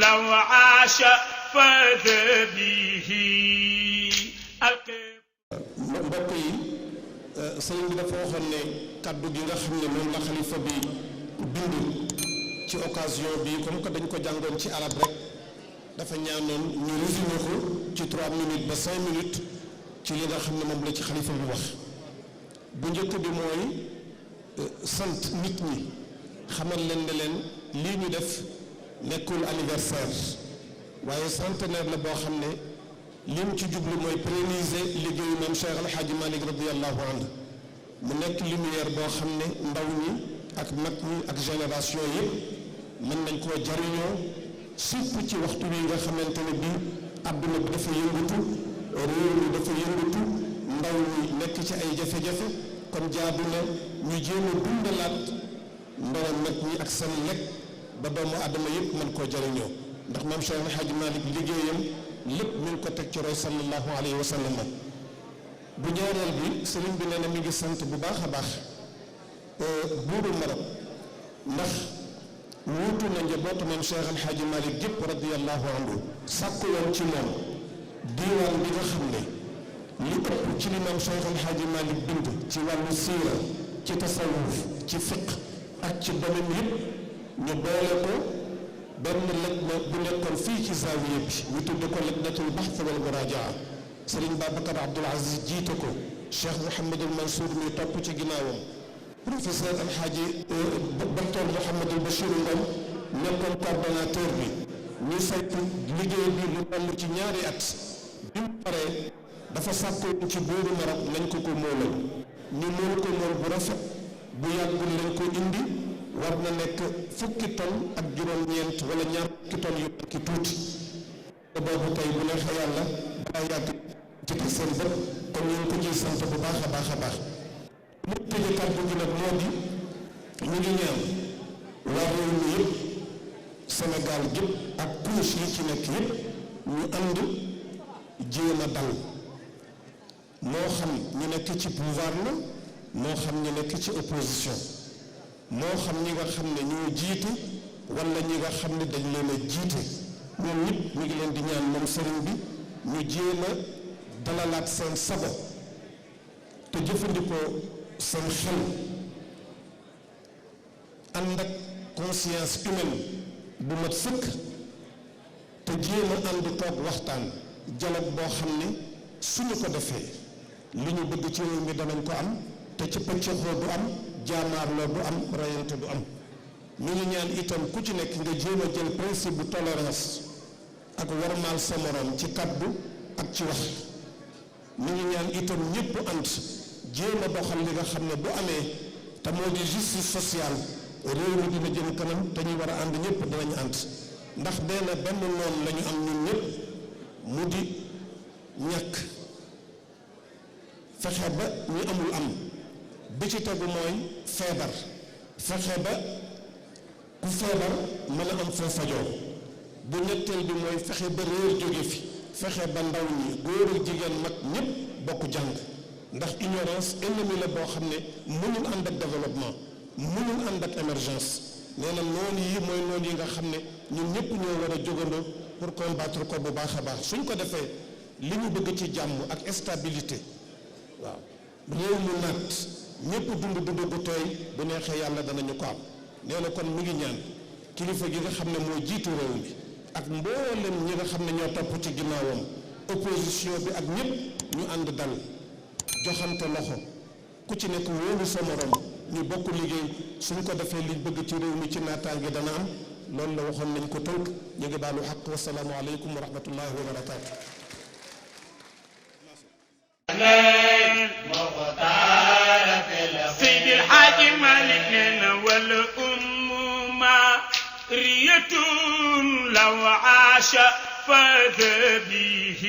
لو عاش فاز به mbokk yi sëriñ bi dafa waxoon ne kaddu gi nga xam ne moom la xalifa bi bind ci occasion bi comme que dañ ko jàngoon ci arab rek dafa ñaanoon ñu résumé ko ci 3 minutes ba 5 minutes ci li nga xam ne moom la ci xalifa bi wax bu njëkk bi mooy sant nit ñi xamal leen ne leen lii ñu def nekkul anniversaire waaye centenaire la boo xam ne lim ci jublu mooy pérenniser liggéeyu maam Cheikh El Hadj Malick radiyallahu anhu mu nekk lumière boo xam ne ndaw ñi ak mag ñi ak génération yëpp mën nañ koo jariñoo surtout ci waxtu wi nga xamante ne bii àdduna bi dafa yëngatu réew mi dafa yëngatu ndaw ñi nekk ci ay jafe-jafe kon jaadu na ñu jéem a dundalaat ndaw mag ñi ak seen lekk ba doomu aadama yëpp mën koo jariñoo ndax maam Cheikh El Hadj Malick liggéeyam lépp mi ngi ko teg ci roy sallallahu alayhi wa sallam bu ñaareel bi sëriñ bi nee na mi ngi sant bu baax a baax buuru Maroc ndax wuutu na njabootu maam Cheikh El Hadj Malick gépp radiyallahu anhu sàkku woon ci moom diiwaan bi nga xam ne li ëpp ci li maam Cheikh El Hadj Malick bind ci wàllu siira ci tasawuf ci fiq ak ci domaine yëpp ñu boole ko benn lajna bu nekkoon fii ci zaawiya bi ñu tudde ko lajnatul bahth wal murajaa Serigne Babacar Abdoul Aziz jiite ko Cheikh Mouhamadul Mansour mi topp ci ginnaawam professeur Alxaaji docteur Mouhamadul Bachir Ngom nekkoon coordonnateur bi ñu saytu liggéey bi lu toll ci ñaari at bi mu paree dafa sàkkoon ci buuru Maroc nañ ko moolal ñu mool ko mool bu rafet bu yàggul lañ ko indi war na nekk fukki ton ak juróom-ñeent wala ñaar fukki ton yu ki tuuti te boobu tey bu neexee yàlla balaa yàgg ci teg seen bët kon ñu ngi ko ciy sant bu baax a baax a baax mu tëjee kàddu gi nag moo di ñu ngi ñaan waa réew mi yëpp Sénégal gépp ak couche yi ci nekk yëpp ñu ànd jéem a dal moo xam ñu nekk ci pouvoir la moo xam ñu nekk ci opposition moo xam ñi nga xam ne ñoo jiite wala ñi nga xam ne dañ leen a jiite ñoom ñëpp ñu ngi leen di ñaan moom sëriñ bi ñu jéem a dalalaat seen sago te jëfandikoo seen xel ànd ak conscience humaine bu mat sëkk te jéem a ànd toog waxtaan dialogue boo xam ne suñu ko defee li ñu bëgg ci réew mi danañ ko am te ci pëccëxoo du am jaamaarloo du am rayante du am ñu ngi ñaan itam ku ci nekk nga jéem a jël principe bu tolérance ak warmaal sa morom ci kaddu ak ci wax ñu ngi ñaan itam ñëpp ànd jéem a doxal li nga xam ne bu amee te moo di justice sociale réew mi dina jëm kanam te ñu war a ànd ñëpp dinañ ànd ndax benn noon la ñu am ñun ñëpp mu di ñàkk fexe ba ñu amul am bi ci tegu mooy feebar fexe ba ku feebar mën a am foo fajoo bu ñetteel bi mooy fexe ba réer jóge fi fexe ba ndaw ñi góor ak jigéen mag ñëpp bokk jàng ndax ignorance ennemi la boo xam ne mënul ànd ak développement mënul ànd ak émergence nee na noonu yi mooy noonu yi nga xam ne ñun ñëpp ñoo war a jógandoo pour combattre ko bu baax a baax suñ ko defee li ñu bëgg ci jàmm ak stabilité waaw réew mu naat ñëpp dund gu tooy bu neexee yàlla danañu ko am nee na kon mu ngi ñaan kilifa gi nga xam ne moo jiitu réew mi ak mboolem ñi nga xam ne ñoo topp ci ginnaawam opposition bi ak ñëpp ñu ànd dal joxante loxo ku ci nekk wóolu sa morom ñu bokk liggéey suñ ko defee liñ bëgg ci réew mi ci naataange dana am loolu la waxoon nañ ko tënk ñu ngi baalu xaq wasalaamu aleykum wa rahmatullahi wa barakaatu. سيد الحاج مالك والأم مارية لو عاش فاز به